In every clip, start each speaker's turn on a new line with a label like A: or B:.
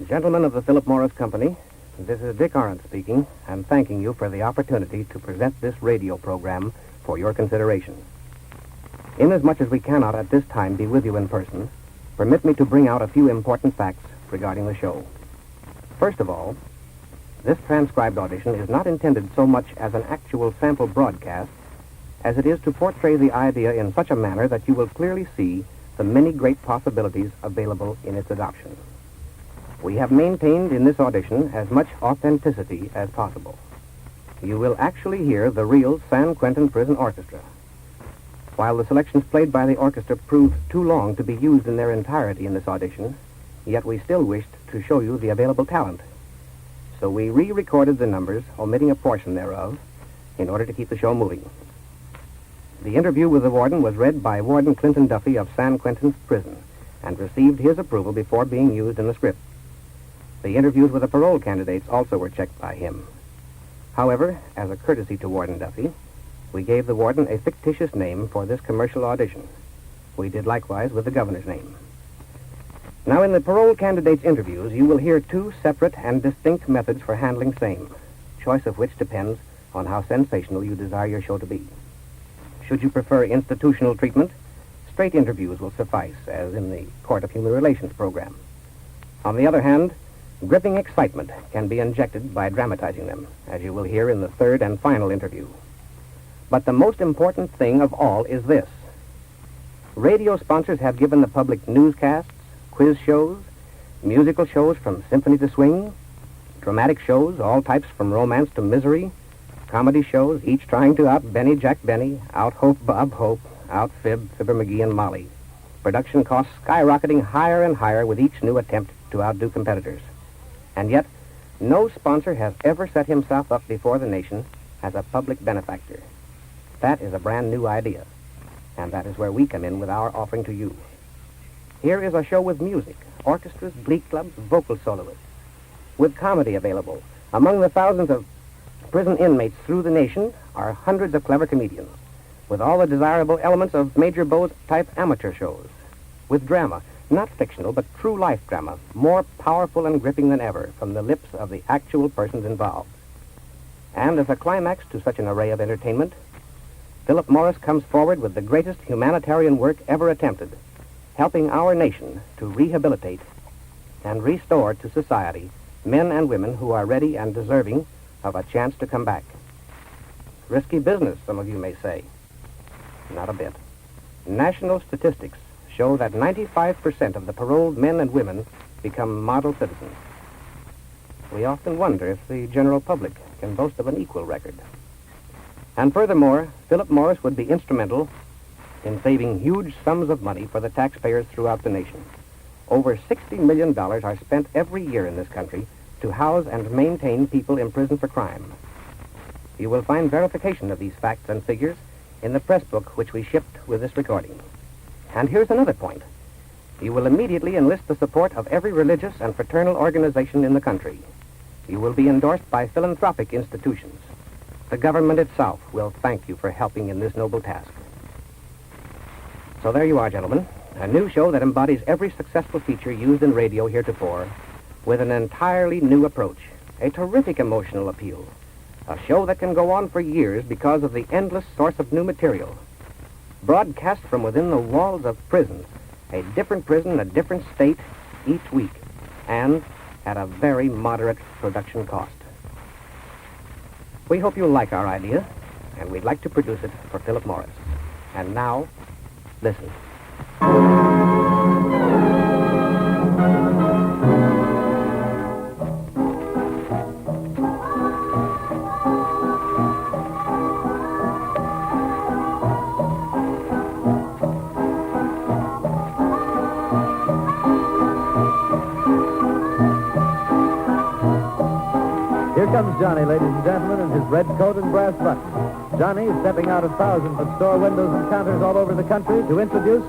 A: Gentlemen of the Philip Morris Company, this is Dick Arndt speaking, and thanking you for the opportunity to present this radio program for your consideration. Inasmuch as we cannot at this time be with you in person, permit me to bring out a few important facts regarding the show. First of all, this transcribed audition is not intended so much as an actual sample broadcast as it is to portray the idea in such a manner that you will clearly see the many great possibilities available in its adoption. We have maintained in this audition as much authenticity as possible. You will actually hear the real San Quentin Prison Orchestra. While the selections played by the orchestra proved too long to be used in their entirety in this audition, yet we still wished to show you the available talent. So we re-recorded the numbers, omitting a portion thereof, in order to keep the show moving. The interview with the warden was read by Warden Clinton Duffy of San Quentin's prison and received his approval before being used in the script. The interviews with the parole candidates also were checked by him. However, as a courtesy to Warden Duffy, we gave the warden a fictitious name for this commercial audition. We did likewise with the governor's name. Now, in the parole candidates' interviews, you will hear two separate and distinct methods for handling same, choice of which depends on how sensational you desire your show to be. Should you prefer institutional treatment, straight interviews will suffice, as in the Court of Human Relations program. On the other hand, gripping excitement can be injected by dramatizing them, as you will hear in the third and final interview. But the most important thing of all is this. Radio sponsors have given the public newscasts, quiz shows, musical shows from symphony to swing, dramatic shows, all types from romance to misery, comedy shows, each trying to out Benny Jack Benny, out Hope Bob Hope, out Fibber McGee and Molly. Production costs skyrocketing higher and higher with each new attempt to outdo competitors. And yet, no sponsor has ever set himself up before the nation as a public benefactor. That is a brand new idea, and that is where we come in with our offering to you. Here is a show with music, orchestras, glee clubs, vocal soloists, with comedy available. Among the thousands of prison inmates through the nation are hundreds of clever comedians, with all the desirable elements of Major Bowes-type amateur shows, with drama, not fictional, but true life drama, more powerful and gripping than ever from the lips of the actual persons involved. And as a climax to such an array of entertainment, Philip Morris comes forward with the greatest humanitarian work ever attempted, helping our nation to rehabilitate and restore to society men and women who are ready and deserving of a chance to come back. Risky business, some of you may say. Not a bit. National statistics show that 95% of the paroled men and women become model citizens. We often wonder if the general public can boast of an equal record. And furthermore, Philip Morris would be instrumental in saving huge sums of money for the taxpayers throughout the nation. Over $60 million are spent every year in this country to house and maintain people in prison for crime. You will find verification of these facts and figures in the press book which we shipped with this recording. And here's another point. You will immediately enlist the support of every religious and fraternal organization in the country. You will be endorsed by philanthropic institutions. The government itself will thank you for helping in this noble task. So there you are, gentlemen. A new show that embodies every successful feature used in radio heretofore with an entirely new approach, a terrific emotional appeal, a show that can go on for years because of the endless source of new material. Broadcast from within the walls of prisons, a different prison, a different state each week, and at a very moderate production cost. We hope you'll like our idea, and we'd like to produce it for Philip Morris. And now, listen.
B: Here comes Johnny, ladies and gentlemen, in his red coat and brass buttons. Johnny is stepping out of 1,000-foot store windows and counters all over the country to introduce...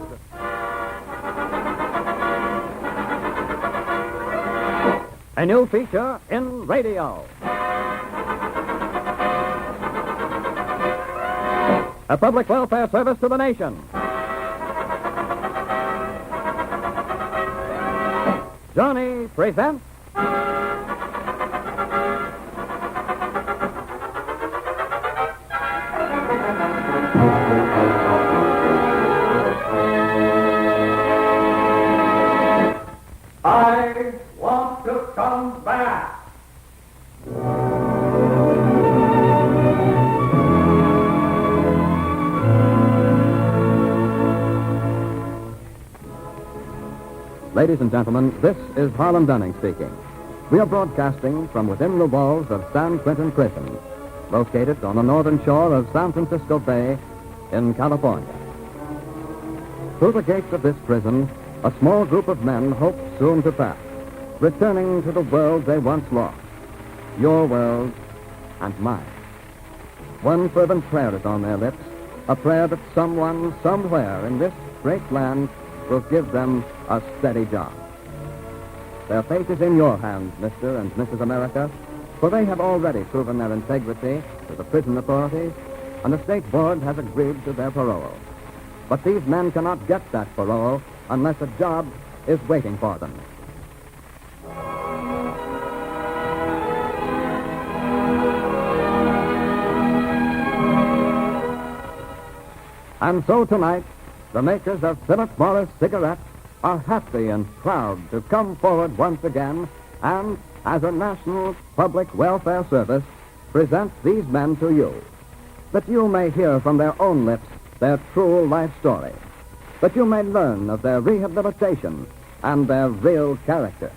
C: A new feature in radio. A public welfare service to the nation. Johnny presents I want to come back.
B: Ladies and gentlemen, this is Harlan Dunning speaking. We are broadcasting from within the walls of San Quentin Prison, located on the northern shore of San Francisco Bay in California. Through the gates of this prison, a small group of men hope soon to pass, returning to the world they once lost, your world and mine. One fervent prayer is on their lips, a prayer that someone, somewhere in this great land will give them a steady job. Their fate is in your hands, Mr. and Mrs. America, for they have already proven their integrity to the prison authorities, and the state board has agreed to their parole. But these men cannot get that parole unless a job is waiting for them. And so tonight, the makers of Philip Morris cigarettes are happy and proud to come forward once again and, as a national public welfare service, present these men to you, that you may hear from their own lips their true life story, that you may learn of their rehabilitation and their real character.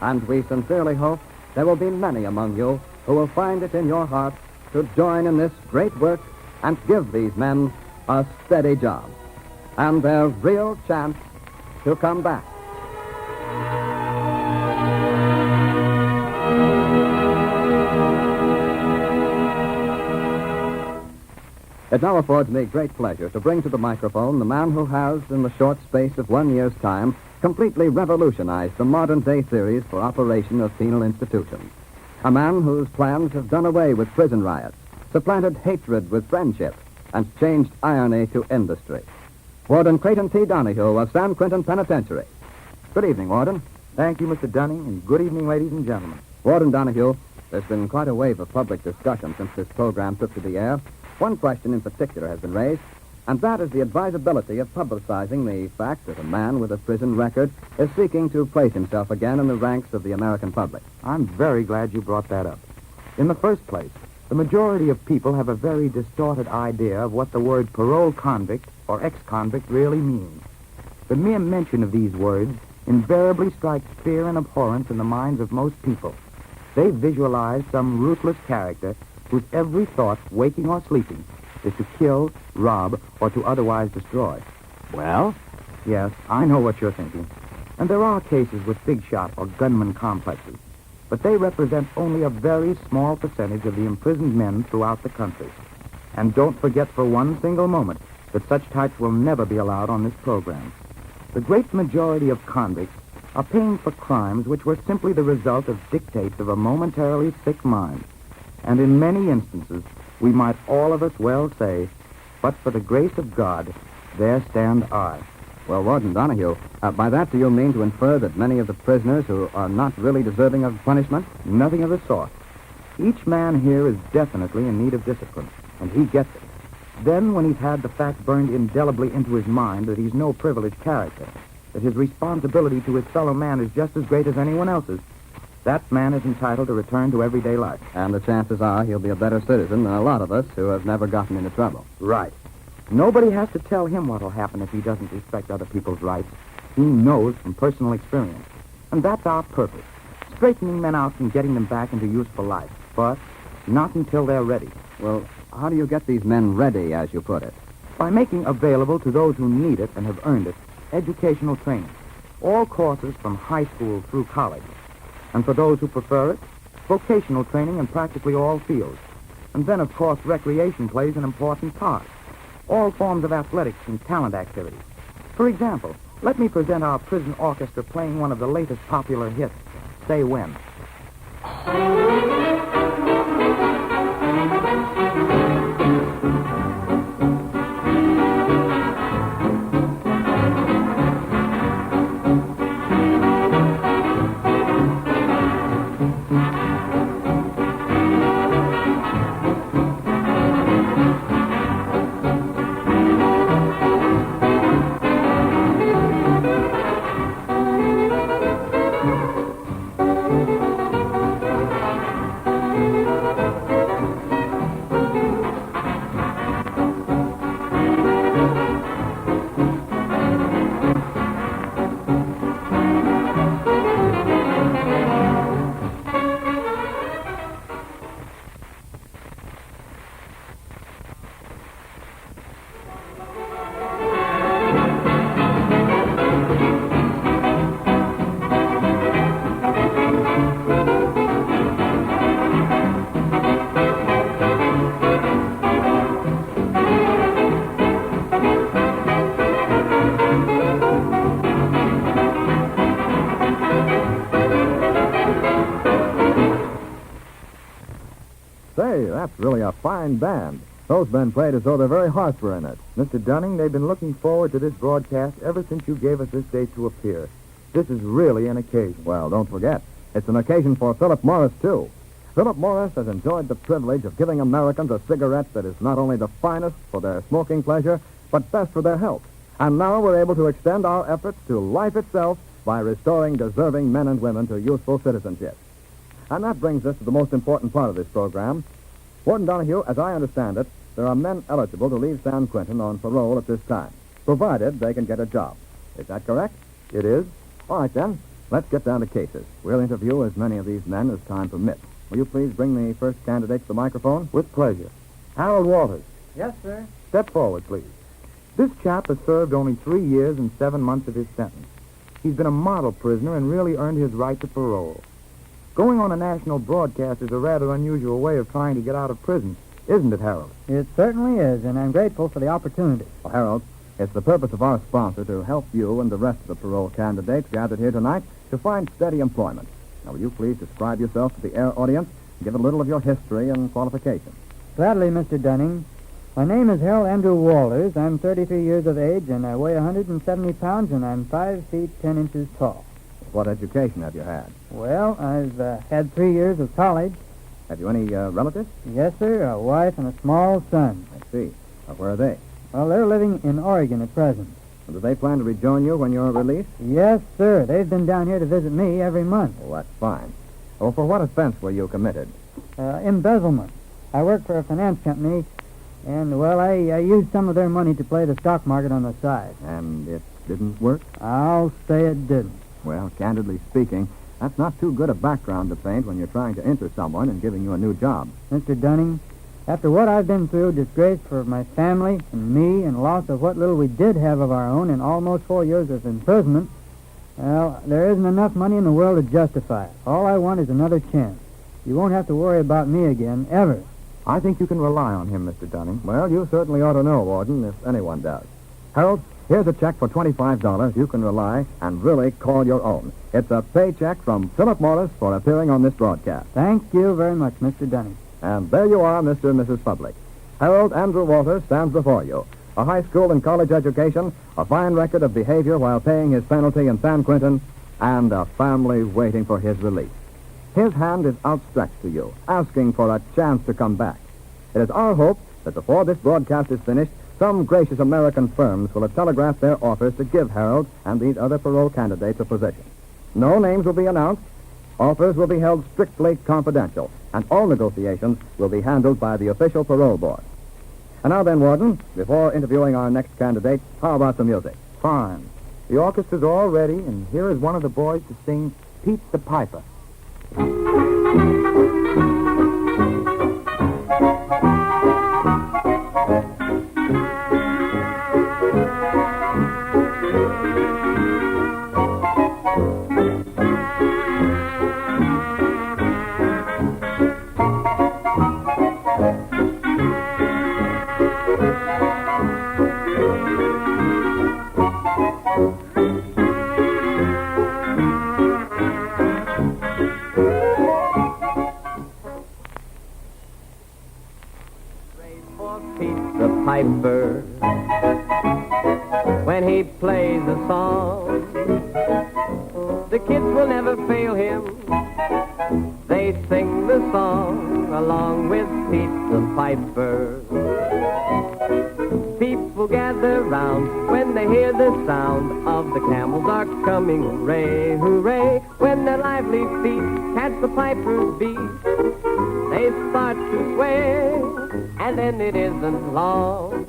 B: And we sincerely hope there will be many among you who will find it in your heart to join in this great work and give these men a steady job and their real chance to come back. It now affords me great pleasure to bring to the microphone the man who has, in the short space of 1 year's time, completely revolutionized the modern-day theories for operation of penal institutions. A man whose plans have done away with prison riots, supplanted hatred with friendship, and changed irony to industry. Warden Creighton T. Donahue of San Quentin Penitentiary. Good evening, Warden.
D: Thank you, Mr. Dunning, and good evening, ladies and gentlemen.
B: Warden Donahue, there's been quite a wave of public discussion since this program took to the air. One question in particular has been raised, and that is the advisability of publicizing the fact that a man with a prison record is seeking to place himself again in the ranks of the American public.
D: I'm very glad you brought that up. In the first place, the majority of people have a very distorted idea of what the word parole convict or ex-convict really means. The mere mention of these words invariably strikes fear and abhorrence in the minds of most people. They visualize some ruthless character whose every thought, waking or sleeping, is to kill, rob, or to otherwise destroy.
B: Well?
D: Yes, I know what you're thinking. And there are cases with big shot or gunman complexes, but they represent only a very small percentage of the imprisoned men throughout the country. And don't forget for one single moment that such types will never be allowed on this program. The great majority of convicts are paying for crimes which were simply the result of dictates of a momentarily sick mind. And in many instances, we might all of us well say, but for the grace of God, there stand I.
B: Well, Warden Donahue, by that do you mean to infer that many of the prisoners who are not really deserving of punishment?
D: Nothing of the sort. Each man here is definitely in need of discipline, and he gets it. Then, when he's had the fact burned indelibly into his mind that he's no privileged character, that his responsibility to his fellow man is just as great as anyone else's, that man is entitled to return to everyday life.
B: And the chances are he'll be a better citizen than a lot of us who have never gotten into trouble.
D: Right. Nobody has to tell him what'll happen if he doesn't respect other people's rights. He knows from personal experience. And that's our purpose, straightening men out and getting them back into useful life. But not until they're ready.
B: Well, how do you get these men ready, as you put it?
D: By making available to those who need it and have earned it, educational training. All courses from high school through college. And for those who prefer it, vocational training in practically all fields. And then, of course, recreation plays an important part. All forms of athletics and talent activities. For example, let me present our prison orchestra playing one of the latest popular hits, Say When.
B: Say, that's really a fine band. Those men played as though their very hearts were in it.
D: Mr. Dunning, they've been looking forward to this broadcast ever since you gave us this date to appear. This is really an occasion.
B: Well, don't forget, it's an occasion for Philip Morris, too. Philip Morris has enjoyed the privilege of giving Americans a cigarette that is not only the finest for their smoking pleasure, but best for their health. And now we're able to extend our efforts to life itself by restoring deserving men and women to useful citizenship. And that brings us to the most important part of this program. Warden Donahue, as I understand it, there are men eligible to leave San Quentin on parole at this time, provided they can get a job. Is that correct?
D: It is?
B: All right, then. Let's get down to cases. We'll interview as many of these men as time permits. Will you please bring the first candidate to the microphone?
D: With pleasure. Harold Walters,
C: Yes, sir.
D: step forward, please. This chap has served only 3 years and 7 months of his sentence. He's been a model prisoner and really earned his right to parole. Going on a national broadcast is a rather unusual way of trying to get out of prison, isn't it, Harold?
C: It certainly is, and I'm grateful for the opportunity.
B: Well, Harold, it's the purpose of our sponsor to help you and the rest of the parole candidates gathered here tonight to find steady employment. Now, will you please describe yourself to the air audience and give a little of your history and qualifications?
C: Gladly, Mr. Dunning. My name is Harold Andrew Walters. I'm 33 years of age, and I weigh 170 pounds, and I'm 5 feet 10 inches tall.
B: What education have you had?
C: Well, I've had 3 years of college.
B: Have you any relatives?
C: Yes, sir, a wife and a small son.
B: I see. Where are they?
C: Well, they're living in Oregon at present.
B: Do they plan to rejoin you when you're released?
C: Yes, sir. They've been down here to visit me every month.
B: Well, that's fine. Oh, for what offense were you committed?
C: Embezzlement. I work for a finance company, and, well, I used some of their money to play the stock market on the side.
B: And it didn't work?
C: I'll say it didn't.
B: Well, candidly speaking, that's not too good a background to paint when you're trying to enter someone and giving you a new job.
C: Mr. Dunning, after what I've been through, disgrace for my family and me, and loss of what little we did have of our own, and almost 4 years of imprisonment, well, there isn't enough money in the world to justify it. All I want is another chance. You won't have to worry about me again, ever.
D: I think you can rely on him, Mr. Dunning.
B: Well, you certainly ought to know, Warden, if anyone does. Harold, here's a check for $25 you can rely and really call your own. It's a paycheck from Philip Morris for appearing on this broadcast.
C: Thank you very much, Mr. Dunning.
B: And there you are, Mr. and Mrs. Public. Harold Andrew Walters stands before you. A high school and college education, a fine record of behavior while paying his penalty in San Quentin, and a family waiting for his release. His hand is outstretched to you, asking for a chance to come back. It is our hope that before this broadcast is finished, some gracious American firms will have telegraphed their offers to give Harold and these other parole candidates a position. No names will be announced. Offers will be held strictly confidential, and all negotiations will be handled by the official parole board. And now then, Warden, before interviewing our next candidate, how about some music?
D: Fine. The orchestra's all ready, and here is one of the boys to sing Pete the Piper.
E: Piper, when he plays a song, the kids will never fail him. They sing the song along with Pete the Piper. People gather round when they hear the sound of the camels are coming. Hooray, hooray, when their lively feet catch the piper's beat, they start to sway, and then it isn't long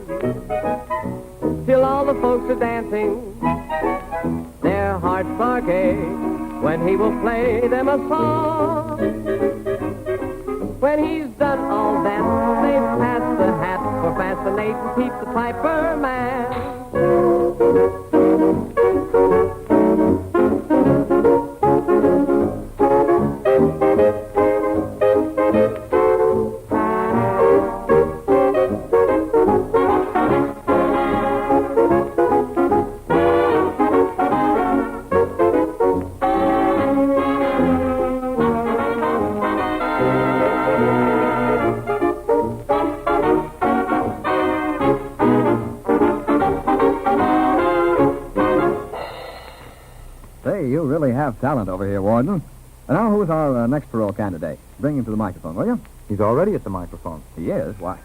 E: till all the folks are dancing. Their hearts are gay when he will play them a song. When he's done all that, they pass the hat for fascinating Pete the Piper man.
B: have talent over here, Warden. And now, who's our next parole candidate? Bring him to the microphone, will you?
D: He's already at the microphone.
B: He is? Why?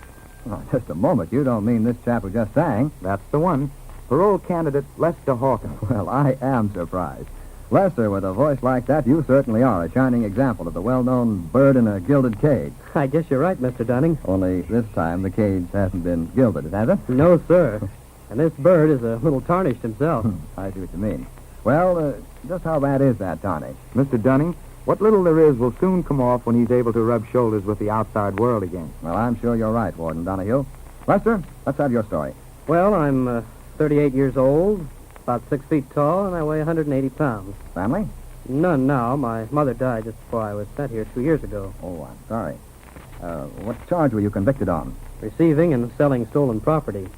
B: Oh, just a moment. You don't mean this chap who just sang.
D: That's the one. Parole candidate Lester Hawkins.
B: Well, I am surprised. Lester, with a voice like that, you certainly are a shining example of the well-known bird in a gilded cage.
E: I guess you're right, Mr. Dunning.
B: Only this time the cage hasn't been gilded, has it?
E: No, sir. And this bird is a little tarnished himself.
B: I see what you mean. Well, just how bad is that tarnish?
D: Mr. Dunning, what little there is will soon come off when he's able to rub shoulders with the outside world again.
B: Well, I'm sure you're right, Warden Donahue. Lester, let's have your story.
E: Well, I'm 38 years old, about 6 feet tall, and I weigh 180 pounds.
B: Family?
E: None now. My mother died just before I was sent here 2 years ago.
B: Oh, I'm sorry. What charge were you convicted on?
E: Receiving and selling stolen property.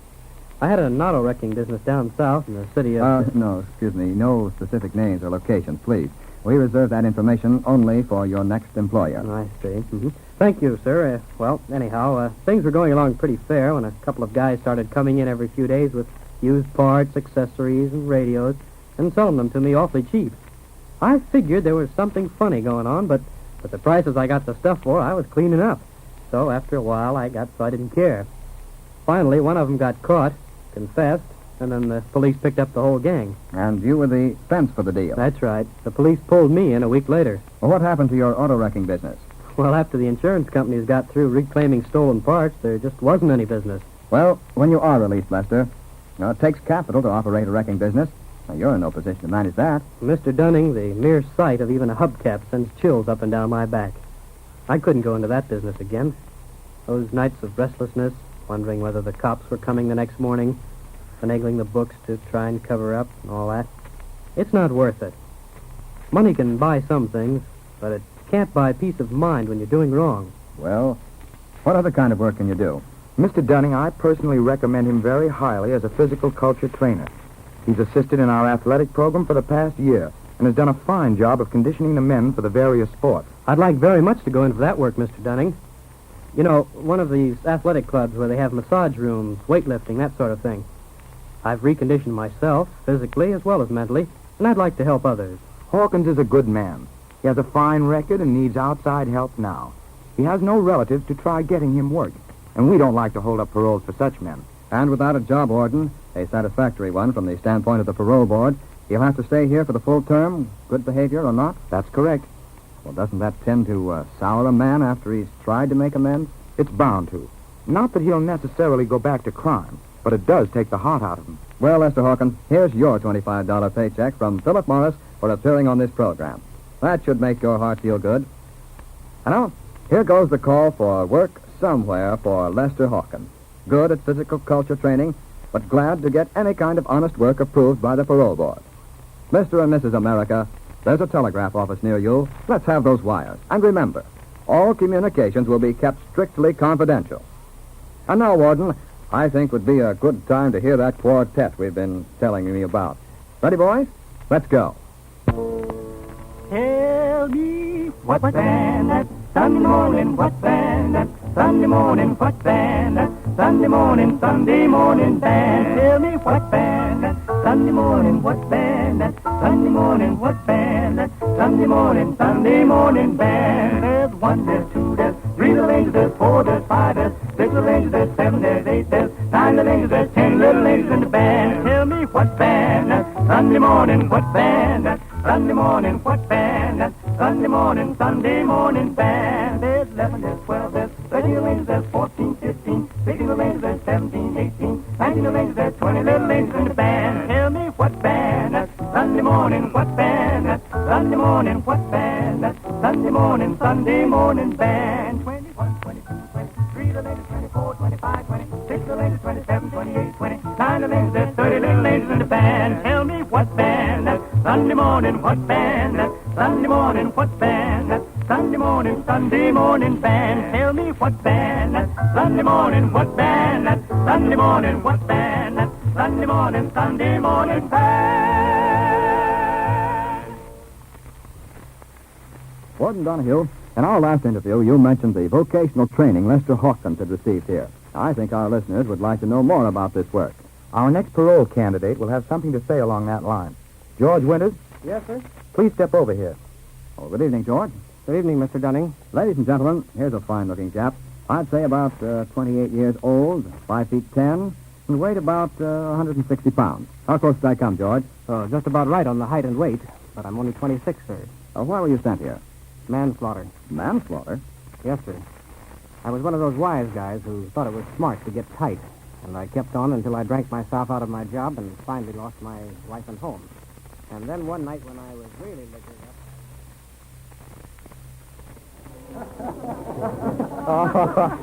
E: I had an auto wrecking business down south in the city of...
B: No, excuse me. No specific names or locations, please. We reserve that information only for your next employer.
E: I see. Mm-hmm. Thank you, sir. Well, anyhow, things were going along pretty fair when a couple of guys started coming in every few days with used parts, accessories, and radios, and selling them to me awfully cheap. I figured there was something funny going on, but the prices I got the stuff for, I was cleaning up. So after a while, I didn't care. Finally, one of them got caught, confessed, and then the police picked up the whole gang.
B: And you were the fence for the deal.
E: That's right. The police pulled me in a week later.
B: Well, what happened to your auto wrecking business?
E: Well, after the insurance companies got through reclaiming stolen parts, there just wasn't any business.
B: Well, when you are released, Lester, it takes capital to operate a wrecking business. Now, you're in no position to manage that.
E: Mr. Dunning, the mere sight of even a hubcap sends chills up and down my back. I couldn't go into that business again. Those nights of restlessness, wondering whether the cops were coming the next morning, finagling the books to try and cover up and all that. It's not worth it. Money can buy some things, but it can't buy peace of mind when you're doing wrong.
B: Well, what other kind of work can you do?
D: Mr. Dunning, I personally recommend him very highly as a physical culture trainer. He's assisted in our athletic program for the past year and has done a fine job of conditioning the men for the various sports.
E: I'd like very much to go in for that work, Mr. Dunning. You know, one of these athletic clubs where they have massage rooms, weightlifting, that sort of thing. I've reconditioned myself, physically as well as mentally, and I'd like to help others.
D: Hawkins is a good man. He has a fine record and needs outside help now. He has no relatives to try getting him work, and we don't like to hold up paroles for such men.
B: And without a job, Warden, a satisfactory one from the standpoint of the parole board, he'll have to stay here for the full term, good behavior or not?
D: That's correct.
B: Well, doesn't that tend to sour a man after he's tried to make amends?
D: It's bound to. Not that he'll necessarily go back to crime, but it does take the heart out of him.
B: Well, Lester Hawkins, here's your $25 paycheck from Philip Morris for appearing on this program. That should make your heart feel good. And now, here goes the call for work somewhere for Lester Hawkins. Good at physical culture training, but glad to get any kind of honest work approved by the parole board. Mr. and Mrs. America, there's a telegraph office near you. Let's have those wires. And remember, all communications will be kept strictly confidential. And now, Warden, I think would be a good time to hear that quartet we've been telling you about. Ready, boys? Let's go.
F: Tell me what's band that Sunday morning, what's band that Sunday morning, what's band that Sunday morning band. Tell me what's band that Sunday morning, what's band that Sunday morning, what's band that Sunday morning band. There's one, there's two, there's three little angels, there's four, there's five, there's six little angels, there's seven, there's eight, there's nine little angels, there's 10 little angels in the band. Tell me what's band that Sunday morning, what's band that Sunday morning, what's band that Sunday morning band. There's 11, there's 12, there's 13 little angels, there's 14, 15, 16 little angels, there's 17, 18, 19 little angels, there's 20 little angels in the band. Tell me what's band that Sunday morning, what's band that Sunday morning, what's band that Sunday morning band. 21, 22, 23 little angels, 24, 25, 26 little angels, 27, 28, 29 little angels, there's 30 little angels in the band. Tell me what's band that Sunday morning, what's band that Sunday morning, what's band that Sunday morning band. Tell me what's band that Sunday morning, what's band that Sunday morning, what's band that Sunday morning band.
B: Warden Donahue, in our last interview, you mentioned the vocational training Lester Hawkins had received here. I think our listeners would like to know more about this work.
D: Our next parole candidate will have something to say along that line. George Winters,
E: Yes, sir?
D: Please step over here.
B: Oh, good evening, George.
A: Good evening, Mr. Dunning.
B: Ladies and gentlemen, here's a fine-looking chap. I'd say about 28 years old, 5 feet 10, and weighed about 160 pounds. How close did I come, George?
A: Oh, just about right on the height and weight, but I'm only 26, sir.
B: Why were you sent here?
A: Manslaughter.
B: Manslaughter?
A: Yes, sir. I was one of those wise guys who thought it was smart to get tight, and I kept on until I drank myself out of my job and finally lost my wife and home. And then one night when I was really liquored up...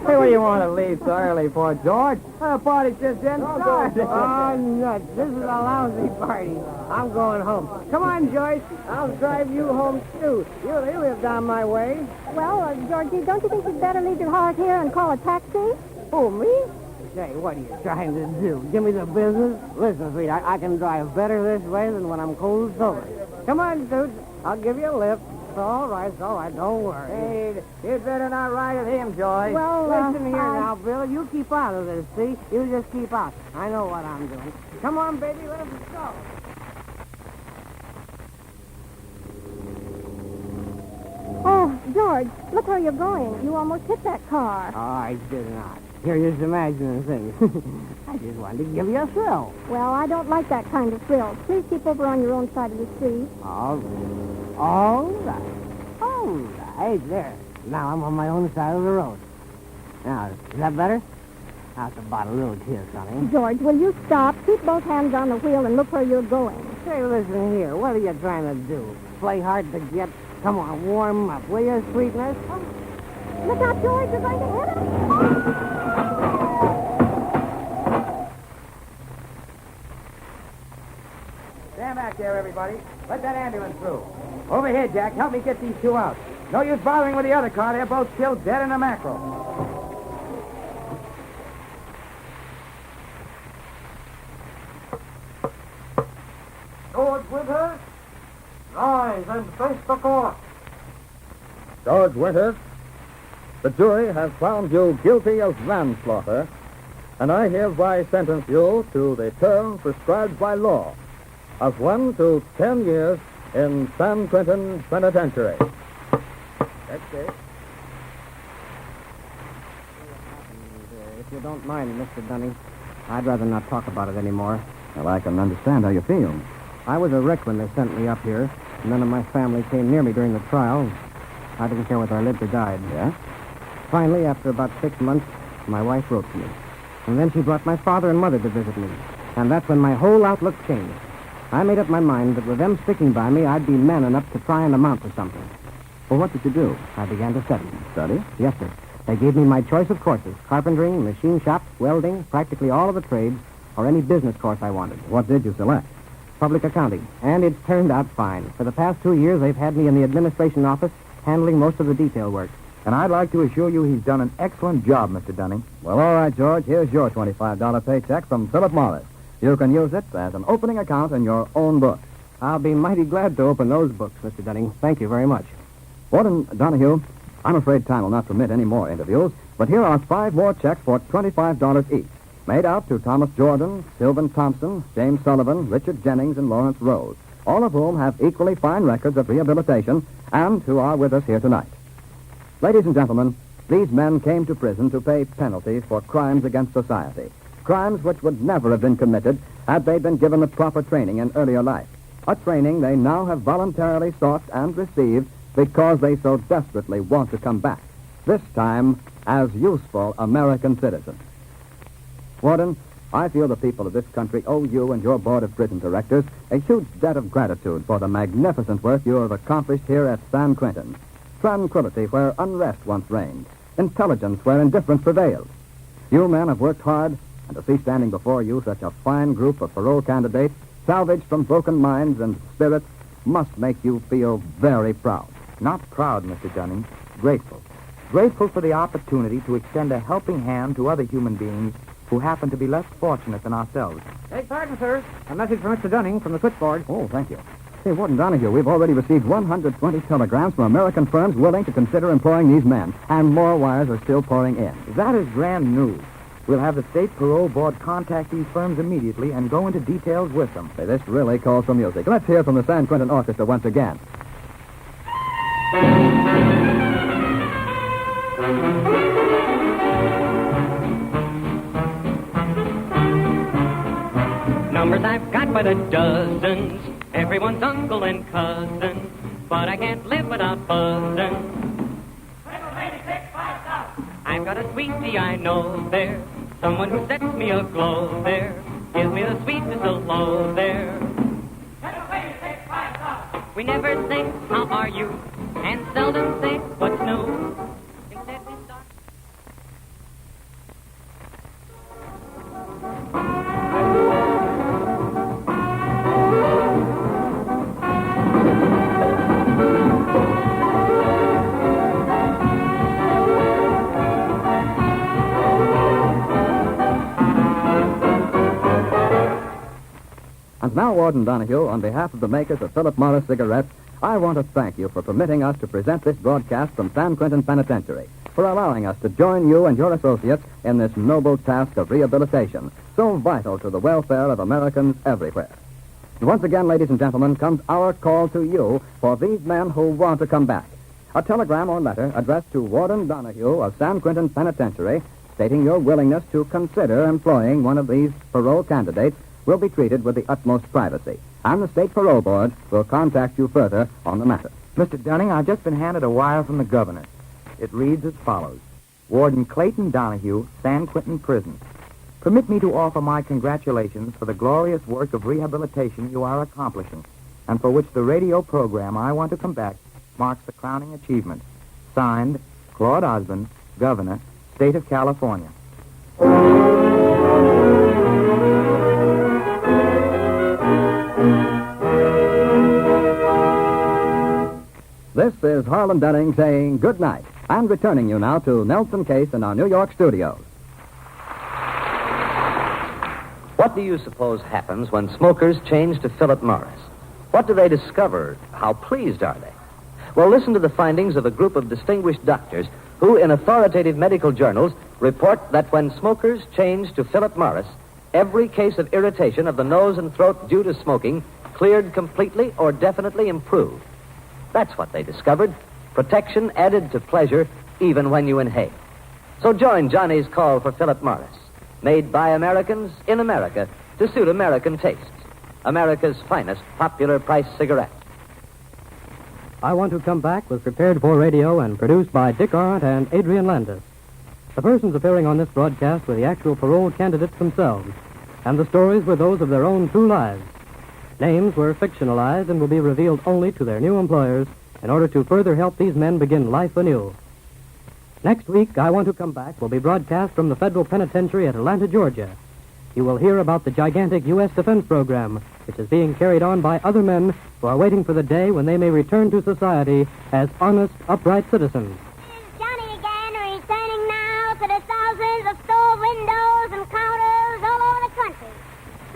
C: Hey, where you want to leave so early for, George? The party's just getting started.
E: Oh, nuts. This is a lousy party. I'm going home. Come on, Joyce. I'll drive you home, too. You live down my way.
G: Well, Georgie, don't you think you'd better leave your heart here and call a taxi?
E: Oh, me? Say, what are you trying to do? Give me the business? Listen, sweet, I can drive better this way than when I'm cold sober. Come on, dude. I'll give you a lift. It's all right, don't worry. Hey, you'd better not ride with him, Joyce.
G: Well,
E: listen here now, Bill. You keep out of this, see? You just keep out. I know what I'm doing. Come on, baby, let us go.
G: Oh, George, look where you're going. You almost hit that car.
E: Oh, I did not. You're just imagining things. I just wanted to give you a thrill.
G: Well, I don't like that kind of thrill. Please keep over on your own side of the street.
E: All right. There. Now I'm on my own side of the road. Now, is that better? How's about a little kiss, honey?
G: George, will you stop? Keep both hands on the wheel and look where you're going.
E: Say, listen here. What are you trying to do? Play hard to get? Come on, warm up, will you, sweetness?
G: Look out, George, you're going to hit him.
D: Stand back there, everybody. Let that ambulance through. Over here, Jack. Help me get these two out. No use bothering with the other car. They're both killed dead in a mackerel.
F: George Winters, rise and face the court.
B: George Winters, the jury has found you guilty of manslaughter, and I hereby sentence you to the term prescribed by law of 1 to 10 years in San Quentin Penitentiary. That's it.
A: If you don't mind, Mr. Dunning, I'd rather not talk about it anymore.
B: Well, I can understand how you feel.
A: I was a wreck when they sent me up here. None of my family came near me during the trial. I didn't care whether I lived or died.
B: Yeah?
A: Finally, after about 6 months, my wife wrote to me. And then she brought my father and mother to visit me. And that's when my whole outlook changed. I made up my mind that with them sticking by me, I'd be man enough to try and amount to something.
B: Well, what did you do?
A: I began to study.
B: Study?
A: Yes, sir. They gave me my choice of courses: carpentering, machine shops, welding, practically all of the trades, or any business course I wanted.
B: What did you select?
A: Public accounting. And it's turned out fine. For the past 2 years, they've had me in the administration office handling most of the detail work.
D: And I'd like to assure you he's done an excellent job, Mr. Dunning.
B: Well, all right, George. Here's your $25 paycheck from Philip Morris. You can use it as an opening account in your own book.
A: I'll be mighty glad to open those books, Mr. Dunning. Thank you very much.
B: Warden Donahue, I'm afraid time will not permit any more interviews, but here are 5 more checks for $25 each, made out to Thomas Jordan, Sylvan Thompson, James Sullivan, Richard Jennings, and Lawrence Rose, all of whom have equally fine records of rehabilitation and who are with us here tonight. Ladies and gentlemen, these men came to prison to pay penalties for crimes against society, crimes which would never have been committed had they been given the proper training in earlier life, a training they now have voluntarily sought and received because they so desperately want to come back, this time as useful American citizens. Warden, I feel the people of this country owe you and your Board of Prison Directors a huge debt of gratitude for the magnificent work you have accomplished here at San Quentin. Tranquility where unrest once reigned, intelligence where indifference prevailed. You men have worked hard, and to see standing before you such a fine group of parole candidates, salvaged from broken minds and spirits, must make you feel very proud.
D: Not proud, Mr. Dunning. Grateful. Grateful for the opportunity to extend a helping hand to other human beings who happen to be less fortunate than ourselves.
A: Take pardon, sir. A message from Mr. Dunning from the switchboard.
B: Oh, thank you. Hey, Warden Donahue, we've already received 120 telegrams from American firms willing to consider employing these men, and more wires are still pouring in.
D: That is grand news. We'll have the State Parole Board contact these firms immediately and go into details with them.
B: Say, this really calls for music. Let's hear from the San Quentin Orchestra once again.
E: Numbers I've got by the dozens, everyone's uncle and cousin, but I can't live without buzzing. I've got a sweetie I know there, someone who sets me aglow there, gives me the sweetness of low there. We never say, how are you, and seldom say, what's new. Instead we start...
B: And now, Warden Donahue, on behalf of the makers of Philip Morris cigarettes, I want to thank you for permitting us to present this broadcast from San Quentin Penitentiary, for allowing us to join you and your associates in this noble task of rehabilitation, so vital to the welfare of Americans everywhere. And once again, ladies and gentlemen, comes our call to you for these men who want to come back. A telegram or letter addressed to Warden Donahue of San Quentin Penitentiary, stating your willingness to consider employing one of these parole candidates, will be treated with the utmost privacy, and the State Parole Board will contact you further on the matter.
D: Mr. Dunning, I've just been handed a wire from the governor. It reads as follows. Warden Clayton Donahue, San Quentin Prison. Permit me to offer my congratulations for the glorious work of rehabilitation you are accomplishing, and for which the radio program I Want to Come Back marks the crowning achievement. Signed, Claude Osborne, Governor, State of California.
B: This is Harlan Dunning saying good night, and returning you now to Nelson Case in our New York studios.
H: What do you suppose happens when smokers change to Philip Morris? What do they discover? How pleased are they? Well, listen to the findings of a group of distinguished doctors who, in authoritative medical journals, report that when smokers change to Philip Morris, every case of irritation of the nose and throat due to smoking cleared completely or definitely improved. That's what they discovered. Protection added to pleasure even when you inhale. So join Johnny's call for Philip Morris. Made by Americans in America to suit American tastes. America's finest popular price cigarette.
I: I Want to Come Back was prepared for radio and produced by Dick Arndt and Adrian Landis. The persons appearing on this broadcast were the actual parole candidates themselves, and the stories were those of their own true lives. Names were fictionalized and will be revealed only to their new employers in order to further help these men begin life anew. Next week, I Want to Come Back will be broadcast from the Federal Penitentiary at Atlanta, Georgia. You will hear about the gigantic U.S. defense program, which is being carried on by other men who are waiting for the day when they may return to society as honest, upright citizens.
G: Johnny again, returning now to the thousands of store windows and counters all over the country.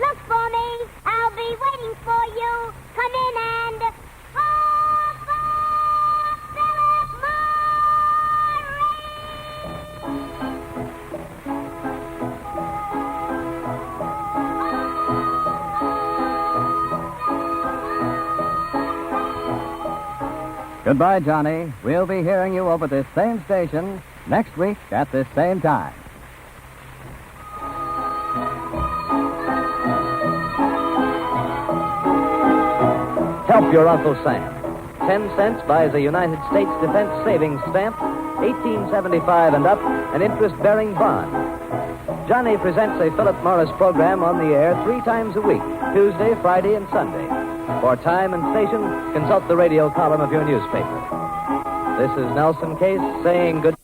G: Look for me. I'll be waiting for you. Come in and... Oh, for Philip
B: Goodbye, Johnny. We'll be hearing you over this same station next week at this same time.
H: Help your Uncle Sam. 10 cents buys a United States Defense Savings Stamp, 1875 and up, an interest-bearing bond. Johnny presents a Philip Morris program on the air 3 times a week, Tuesday, Friday, and Sunday. For time and station, consult the radio column of your newspaper. This is Nelson Case saying good